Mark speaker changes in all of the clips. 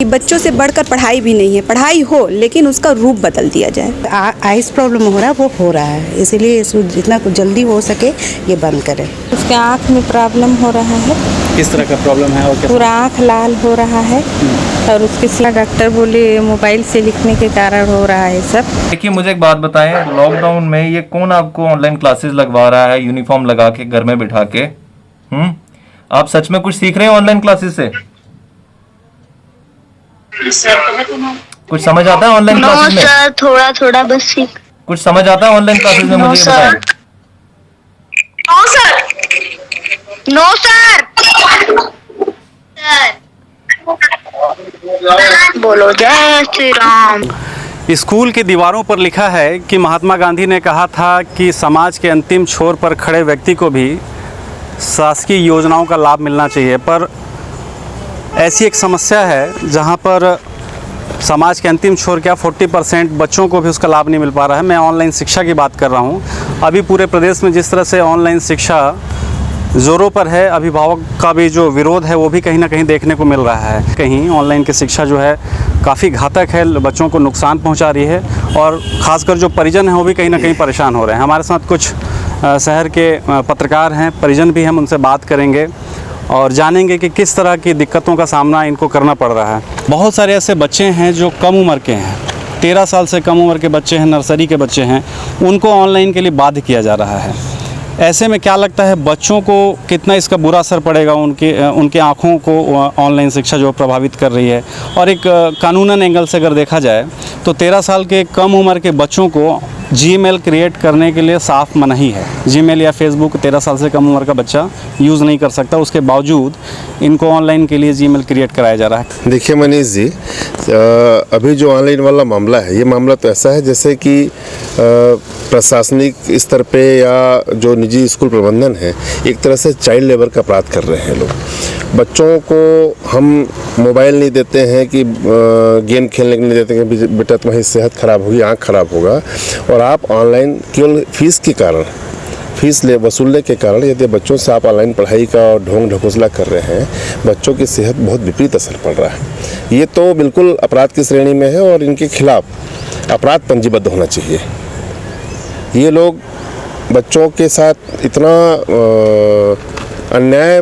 Speaker 1: कि बच्चों से बढ़कर पढ़ाई भी नहीं है, पढ़ाई हो लेकिन उसका रूप बदल दिया जाए।
Speaker 2: आइस प्रॉब्लम हो रहा है, वो हो रहा है, इसीलिए इसको जितना जल्दी हो सके ये बंद करें।
Speaker 3: उसके आँख में प्रॉब्लम हो रहा है।
Speaker 4: किस तरह का प्रॉब्लम है? और
Speaker 3: पूरा आँख लाल हो रहा है और उसके डॉक्टर बोले मोबाइल से लिखने के कारण हो रहा है सब।
Speaker 5: देखिए, मुझे एक बात बताएं, लॉकडाउन में ये कौन आपको ऑनलाइन क्लासेस लगवा रहा है यूनिफॉर्म लगा के घर में बिठा के? आप सच में कुछ सीख रहे हैं ऑनलाइन क्लासेस से? कुछ समझ आता है ऑनलाइन क्लासेस में?
Speaker 6: सर थोड़ा थोड़ा बस सीख।
Speaker 5: कुछ समझ आता है ऑनलाइन क्लासेस में? मुझे बताएं।
Speaker 6: No sir, no sir. बोलो जय श्री राम।
Speaker 4: स्कूल की दीवारों पर लिखा है कि महात्मा गांधी ने कहा था कि समाज के अंतिम छोर पर खड़े व्यक्ति को भी शासकीय योजनाओं का लाभ मिलना चाहिए, पर ऐसी एक समस्या है जहां पर समाज के अंतिम छोर क्या 40% बच्चों को भी उसका लाभ नहीं मिल पा रहा है। मैं ऑनलाइन शिक्षा की बात कर रहा हूं। अभी पूरे प्रदेश में जिस तरह से ऑनलाइन शिक्षा ज़ोरों पर है, अभिभावक का भी जो विरोध है वो भी कहीं ना कहीं देखने को मिल रहा है। कहीं ऑनलाइन की शिक्षा जो है काफ़ी घातक है, बच्चों को नुकसान पहुंचा रही है और ख़ासकर जो परिजन हैं वो भी कहीं ना कहीं परेशान हो रहे हैं। हमारे साथ कुछ शहर के पत्रकार हैं, परिजन भी, हम उनसे बात करेंगे और जानेंगे कि किस तरह की दिक्कतों का सामना इनको करना पड़ रहा है। बहुत सारे ऐसे बच्चे हैं जो कम उम्र के हैं, 13 साल से कम उम्र के बच्चे हैं, नर्सरी के बच्चे हैं, उनको ऑनलाइन के लिए बाध्य किया जा रहा है। ऐसे में क्या लगता है बच्चों को कितना इसका बुरा असर पड़ेगा, उनके आँखों को ऑनलाइन शिक्षा जो प्रभावित कर रही है? और एक कानूनन एंगल से अगर देखा जाए तो 13 साल के कम उम्र के बच्चों को जीमेल क्रिएट करने के लिए साफ मनाही है। जीमेल या फेसबुक 13 साल से कम उम्र का बच्चा यूज़ नहीं कर सकता, उसके बावजूद इनको ऑनलाइन के लिए जीमेल क्रिएट कराया जा रहा है।
Speaker 7: देखिए मनीष जी, अभी जो ऑनलाइन वाला मामला है, ये मामला तो ऐसा है जैसे कि प्रशासनिक स्तर पे या जो निजी स्कूल प्रबंधन है, एक तरह से चाइल्ड लेबर का अपराध कर रहे हैं लोग। बच्चों को हम मोबाइल नहीं देते हैं कि गेम खेलने के नहीं देते हैं कि बेटा तुम्हारी सेहत ख़राब होगी, आँख ख़राब होगा, और आप ऑनलाइन केवल फीस के कारण, फीस वसूलने के कारण यदि बच्चों से आप ऑनलाइन पढ़ाई का ढोंग ढकोसला कर रहे हैं, बच्चों की सेहत बहुत विपरीत असर पड़ रहा है। ये तो बिल्कुल अपराध की श्रेणी में है और इनके खिलाफ अपराध पंजीबद्ध होना चाहिए। ये लोग बच्चों के साथ इतना अन्याय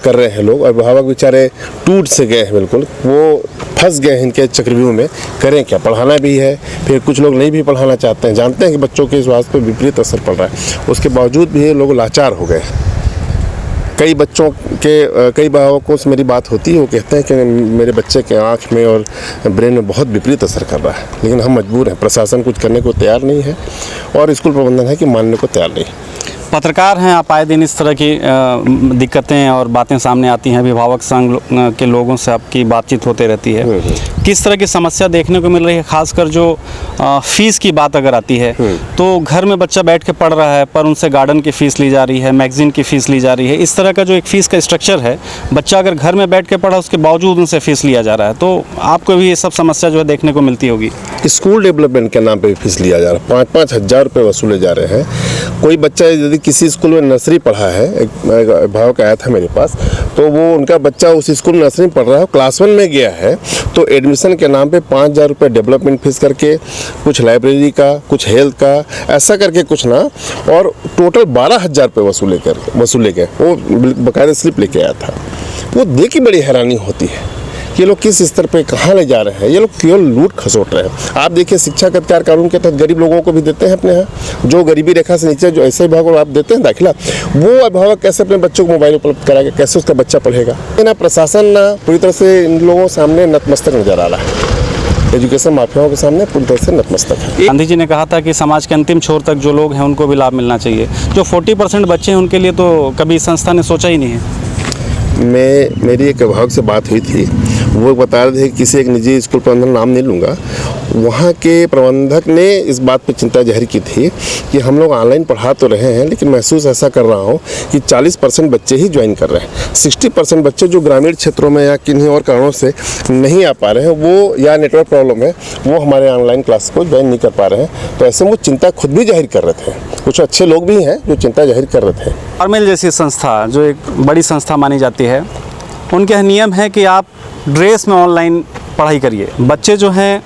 Speaker 7: कर रहे हैं, लोग अभिभावक बेचारे टूट से गए हैं, बिल्कुल वो फंस गए हैं इनके चक्रव्यूह में। करें क्या? पढ़ाना भी है, फिर कुछ लोग नहीं भी पढ़ाना चाहते हैं, जानते हैं कि बच्चों के स्वास्थ्य पर विपरीत असर पड़ रहा है, उसके बावजूद भी ये लोग लाचार हो गए। कई बच्चों के, कई अभिभावकों से मेरी बात होती है, वो कहते हैं कि मेरे बच्चे के आँख में और ब्रेन में बहुत विपरीत असर कर रहा है, लेकिन हम मजबूर हैं, प्रशासन कुछ करने को तैयार नहीं है और स्कूल प्रबंधन है कि मानने को तैयार नहीं।
Speaker 4: पत्रकार हैं आप, आए दिन इस तरह की दिक्कतें और बातें सामने आती हैं, अभिभावक संघ के लोगों से आपकी बातचीत होते रहती है। किस तरह की समस्या देखने को मिल रही है? खासकर जो फीस की बात अगर आती है तो घर में बच्चा बैठ के पढ़ रहा है पर उनसे गार्डन की फ़ीस ली जा रही है, मैगज़ीन की फ़ीस ली जा रही है। इस तरह का जो एक फ़ीस का स्ट्रक्चर है, बच्चा अगर घर में बैठ के पढ़ा उसके बावजूद उनसे फ़ीस लिया जा रहा है, तो आपको भी ये सब समस्या जो है देखने को मिलती होगी।
Speaker 7: स्कूल डेवलपमेंट के नाम पे फीस लिया जा रहा है, 5-5 हज़ार रुपये वसूले जा रहे हैं। कोई बच्चा यदि किसी स्कूल में नर्सरी पढ़ा है, एक अभिभावक आया था मेरे पास, तो वो उनका बच्चा उस स्कूल में नर्सरी पढ़ रहा है, क्लास 1 में गया है, तो एडमिशन के नाम पे 5,000 रुपये डेवलपमेंट फीस करके, कुछ लाइब्रेरी का, कुछ हेल्थ का, ऐसा करके कुछ ना, और टोटल 12,000 रुपये वसूले गए। वो बाकायदा स्लिप लेके आया था। वो देख के बड़ी हैरानी होती है कि ये लोग किस स्तर पे कहाँ ले जा रहे हैं। ये लोग केवल लूट खसोट रहे हैं। आप देखिए, शिक्षा का अधिकार कानून के तहत गरीब लोगों को भी देते हैं अपने यहाँ, जो गरीबी रेखा से नीचे, जो ऐसे विभाग को आप देते हैं दाखिला, वो अभिभावक कैसे अपने बच्चों को मोबाइल उपलब्ध कराएगा, कैसे उसका बच्चा पढ़ेगा? ना प्रशासन ना पूरी तरह से इन लोगों सामने नतमस्तक नजर आ रहा है, एजुकेशन माफियाओं के सामने पूरी तरह से नतमस्तक है।
Speaker 4: गांधी जी ने कहा था कि समाज के अंतिम छोर तक जो लोग हैं उनको भी लाभ मिलना चाहिए। जो 40% बच्चे हैं उनके लिए तो कभी संस्था ने सोचा ही नहीं है।
Speaker 7: मेरी एक अभिभावक से बात हुई थी, वो बता रहे थे कि किसी एक निजी स्कूल प्रबंधन, नाम नहीं लूँगा, वहाँ के प्रबंधक ने इस बात पे चिंता जाहिर की थी कि हम लोग ऑनलाइन पढ़ा तो रहे हैं, लेकिन महसूस ऐसा कर रहा हूँ कि 40% बच्चे ही ज्वाइन कर रहे हैं। 60% बच्चे जो ग्रामीण क्षेत्रों में या किन्हीं और कारणों से नहीं आ पा रहे हैं, वो या नेटवर्क प्रॉब्लम है, वो हमारे ऑनलाइन क्लास को ज्वाइन नहीं कर पा रहे हैं। तो ऐसे वो चिंता खुद भी जाहिर कर रहे थे। कुछ अच्छे लोग भी हैं जो चिंता जाहिर कर रहे थे।
Speaker 4: आरमेल जैसी संस्था, जो एक बड़ी संस्था मानी जाती है, उनके नियम है कि आप ड्रेस में ऑनलाइन पढ़ाई करिए। बच्चे जो हैं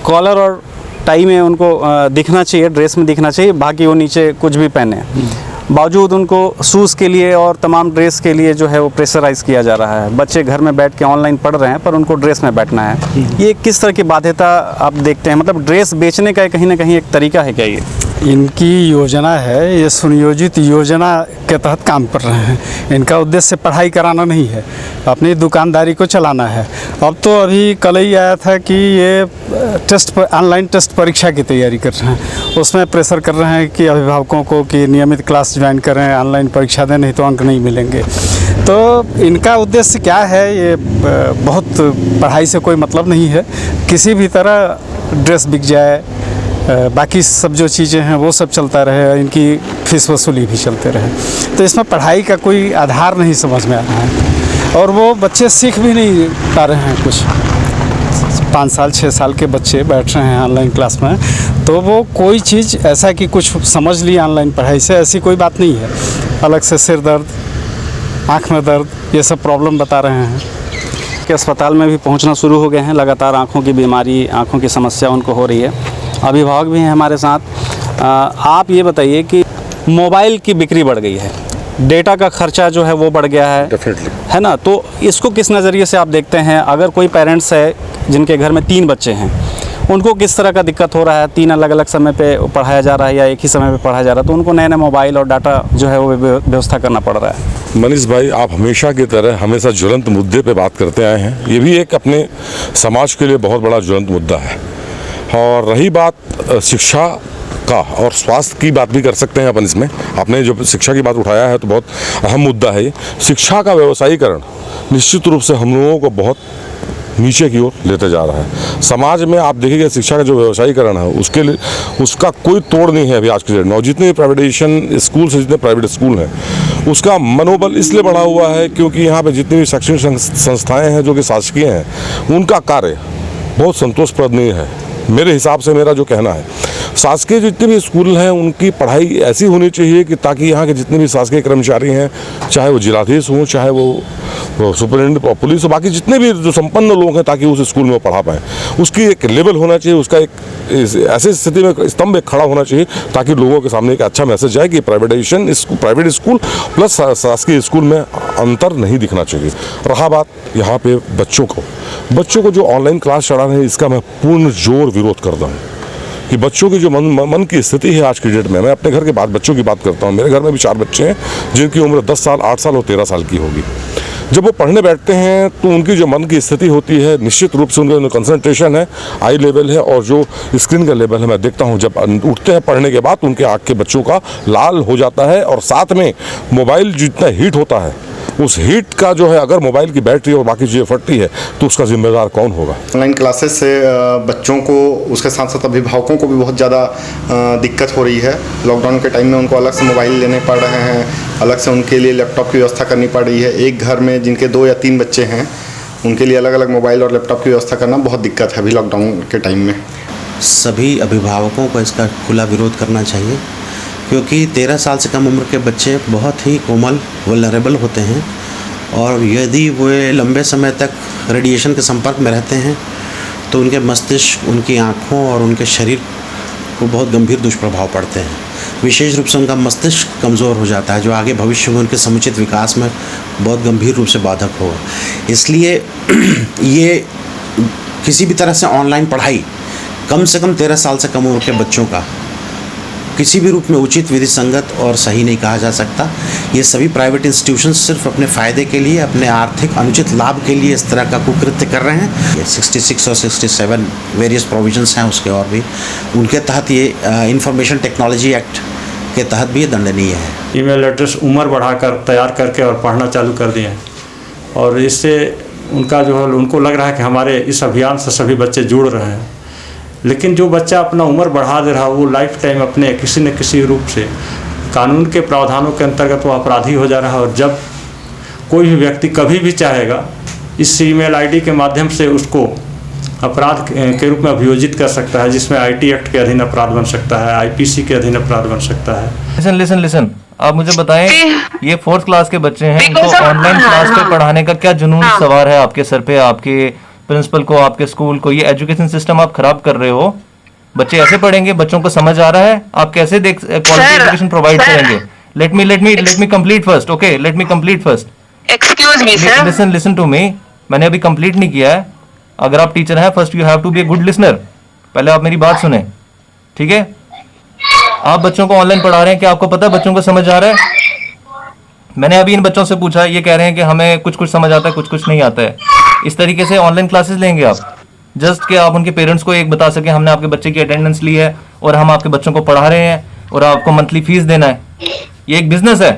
Speaker 4: कॉलर और टाई में उनको दिखना चाहिए, ड्रेस में दिखना चाहिए, बाकी वो नीचे कुछ भी पहने। बावजूद उनको शूज़ के लिए और तमाम ड्रेस के लिए जो है वो प्रेशराइज़ किया जा रहा है। बच्चे घर में बैठ के ऑनलाइन पढ़ रहे हैं पर उनको ड्रेस में बैठना है। ये किस तरह की बाध्यता आप देखते हैं? मतलब ड्रेस बेचने का कहीं ना कहीं एक तरीका है क्या ये?
Speaker 8: इनकी योजना है, ये सुनियोजित योजना के तहत काम कर रहे हैं। इनका उद्देश्य पढ़ाई कराना नहीं है, अपनी दुकानदारी को चलाना है। अब तो अभी कल ही आया था कि ये ऑनलाइन टेस्ट परीक्षा की तैयारी कर रहे हैं, उसमें प्रेशर कर रहे हैं कि अभिभावकों को कि नियमित क्लास ज्वाइन करें, ऑनलाइन परीक्षा दें, नहीं तो अंक नहीं मिलेंगे। तो इनका उद्देश्य क्या है? ये बहुत पढ़ाई से कोई मतलब नहीं है, किसी भी तरह ड्रेस बिक जाए, बाकी सब जो चीज़ें हैं वो सब चलता रहे, इनकी फीस वसूली भी चलते रहे। तो इसमें पढ़ाई का कोई आधार नहीं समझ में आ रहा है और वो बच्चे सीख भी नहीं पा रहे हैं कुछ। 5 साल 6 साल के बच्चे बैठ रहे हैं ऑनलाइन क्लास में, तो वो कोई चीज़ ऐसा कि कुछ समझ ली ऑनलाइन पढ़ाई से, ऐसी कोई बात नहीं है। अलग से सिर दर्द, आँख में दर्द, ये सब प्रॉब्लम बता रहे हैं।
Speaker 4: के अस्पताल में भी पहुंचना शुरू हो गए हैं, लगातार आँखों की बीमारी, आँखों की समस्या उनको हो रही है। अभिभावक भी हैं हमारे साथ। आप ये बताइए कि मोबाइल की बिक्री बढ़ गई है, डेटा का खर्चा जो है वो बढ़ गया है,
Speaker 7: डेफिनेटली,
Speaker 4: है ना? तो इसको किस नज़रिए से आप देखते हैं? अगर कोई पेरेंट्स है जिनके घर में 3 बच्चे हैं, उनको किस तरह का दिक्कत हो रहा है? 3 अलग अलग समय पे पढ़ाया जा रहा है या एक ही समय पे पढ़ाया जा रहा है, तो उनको नए नए मोबाइल और डाटा जो है वो व्यवस्था करना पड़ रहा है।
Speaker 9: मनीष भाई, आप हमेशा की तरह हमेशा ज्वलंत मुद्दे पे बात करते आए हैं। ये भी एक अपने समाज के लिए बहुत बड़ा ज्वलंत मुद्दा है। और रही बात शिक्षा का और स्वास्थ्य की बात भी कर सकते हैं अपन इसमें। आपने जो शिक्षा की बात उठाया है तो बहुत अहम मुद्दा है ये। शिक्षा का व्यवसायीकरण निश्चित रूप से हम लोगों को बहुत नीचे की ओर लेते जा रहा है। समाज में आप देखिएगा शिक्षा का जो व्यवसायीकरण है उसके लिए उसका कोई तोड़ नहीं है अभी आज के डेट में। और जितने प्राइवेटाइजेशन स्कूल से जितने प्राइवेट स्कूल हैं उसका मनोबल इसलिए बढ़ा हुआ है क्योंकि यहाँ पे जितनी भी शैक्षणिक संस्थाएं हैं जो कि शासकीय हैं उनका कार्य बहुत संतोषप्रद नहीं है मेरे हिसाब से। मेरा जो कहना है, शासकीय जितने भी स्कूल हैं उनकी पढ़ाई ऐसी होनी चाहिए कि ताकि यहाँ के जितने भी शासकीय कर्मचारी हैं, चाहे वो जिलाधीश हों, चाहे वो सुपरिटेंडेंट पुलिस हो, बाकी जितने भी जो संपन्न लोग हैं, ताकि उस स्कूल में पढ़ा पाएँ। उसकी एक लेवल होना चाहिए, उसका एक ऐसी स्थिति में स्तंभ एक खड़ा होना चाहिए ताकि लोगों के सामने एक अच्छा मैसेज जाए कि प्राइवेटाइजेशन प्राइवेट स्कूल प्लस शासकीय स्कूल में अंतर नहीं दिखना चाहिए। रहा बात यहाँ पे बच्चों को जो ऑनलाइन क्लास चढ़ा रहे हैं, इसका मैं पूर्ण जोर विरोध करता हूँ कि बच्चों की जो मन की स्थिति है आज की डेट में। मैं अपने घर के बच्चों की बात करता हूँ। मेरे घर में भी 4 बच्चे हैं जिनकी उम्र 10 साल, 8 साल और 13 साल की होगी। जब वो पढ़ने बैठते हैं तो उनकी जो मन की स्थिति होती है, निश्चित रूप से उनका जो कंसंट्रेशन है, आई लेवल है और जो स्क्रीन का लेवल है, मैं देखता हूँ जब उठते हैं पढ़ने के बाद उनके आँख के बच्चों का लाल हो जाता है। और साथ में मोबाइल जितना हीट होता है, उस हीट का जो है, अगर मोबाइल की बैटरी और बाकी चीज़ें फटती है तो उसका जिम्मेदार कौन होगा?
Speaker 10: ऑनलाइन क्लासेस से बच्चों को, उसके साथ साथ अभिभावकों को भी बहुत ज़्यादा दिक्कत हो रही है। लॉकडाउन के टाइम में उनको अलग से मोबाइल लेने पड़ रहे हैं, अलग से उनके लिए लैपटॉप की व्यवस्था करनी पड़ रही है। एक घर में जिनके 2 या 3 बच्चे हैं उनके लिए अलग अलग मोबाइल और लैपटॉप की व्यवस्था करना बहुत दिक्कत है अभी लॉकडाउन के टाइम में।
Speaker 11: सभी अभिभावकों को इसका खुला विरोध करना चाहिए क्योंकि 13 साल से कम उम्र के बच्चे बहुत ही कोमल, वल्नरेबल होते हैं और यदि वे लंबे समय तक रेडिएशन के संपर्क में रहते हैं तो उनके मस्तिष्क, उनकी आँखों और उनके शरीर को बहुत गंभीर दुष्प्रभाव पड़ते हैं। विशेष रूप से उनका मस्तिष्क कमज़ोर हो जाता है जो आगे भविष्य में उनके समुचित विकास में बहुत गंभीर रूप से बाधक होगा। इसलिए ये किसी भी तरह से ऑनलाइन पढ़ाई कम से कम 13 साल से कम उम्र के बच्चों का किसी भी रूप में उचित, विधि संगत और सही नहीं कहा जा सकता। ये सभी प्राइवेट इंस्टीट्यूशंस सिर्फ अपने फ़ायदे के लिए, अपने आर्थिक अनुचित लाभ के लिए इस तरह का कुकृत्य कर रहे हैं। ये 66 और 67 वेरियस प्रोविजंस हैं उसके और भी, उनके तहत ये इंफॉर्मेशन टेक्नोलॉजी एक्ट के तहत भी ये दंडनीय है।
Speaker 12: ईमेल एड्रेस उम्र बढ़ाकर तैयार करके और पढ़ना चालू कर दिए हैं और इससे उनका जो है, उनको लग रहा है कि हमारे इस अभियान से सभी बच्चे जुड़ रहे हैं। लेकिन जो बच्चा अपना उम्र बढ़ा दे रहा है वो लाइफ टाइम अपने किसी न किसी रूप से कानून के प्रावधानों के अंतर्गत वो अपराधी हो जा रहा है। और जब कोई भी व्यक्ति कभी भी चाहेगा इस ईमेल आईडी के माध्यम से उसको अपराध के रूप में अभियोजित कर सकता है, जिसमें आईटी एक्ट के अधीन अपराध बन सकता है, आईपीसी के अधीन अपराध बन सकता है।
Speaker 5: लिसन, आप मुझे बताएं, ये 4th क्लास के बच्चे हैं, इनको ऑनलाइन क्लास पे पढ़ाने का क्या जुनून सवार है आपके सर पे, आपके प्रिंसिपल को, आपके स्कूल को। ये एजुकेशन सिस्टम आप खराब कर रहे हो। बच्चे ऐसे पढ़ेंगे, बच्चों को समझ आ रहा है, आप कैसे क्वालिटी एजुकेशन प्रोवाइड करेंगे? Let me complete first. Okay, let me complete first.
Speaker 6: Excuse me sir.
Speaker 5: Listen to me. मैंने अभी कंप्लीट नहीं किया है। अगर आप टीचर हैं, first you have to be a good listener. पहले आप मेरी बात सुने, ठीक है? आप बच्चों को ऑनलाइन पढ़ा रहे हैं, क्या आपको पता है बच्चों को समझ आ रहा है? मैंने अभी इन बच्चों से पूछा, ये कह रहे हैं कि हमें कुछ कुछ समझ आता है, कुछ कुछ नहीं आता है। इस तरीके से ऑनलाइन क्लासेस लेंगे आप जस्ट कि आप उनके पेरेंट्स को एक बता सके हमने आपके बच्चे की अटेंडेंस ली है और हम आपके बच्चों को पढ़ा रहे हैं और आपको मंथली फीस देना है। ये एक बिजनेस है।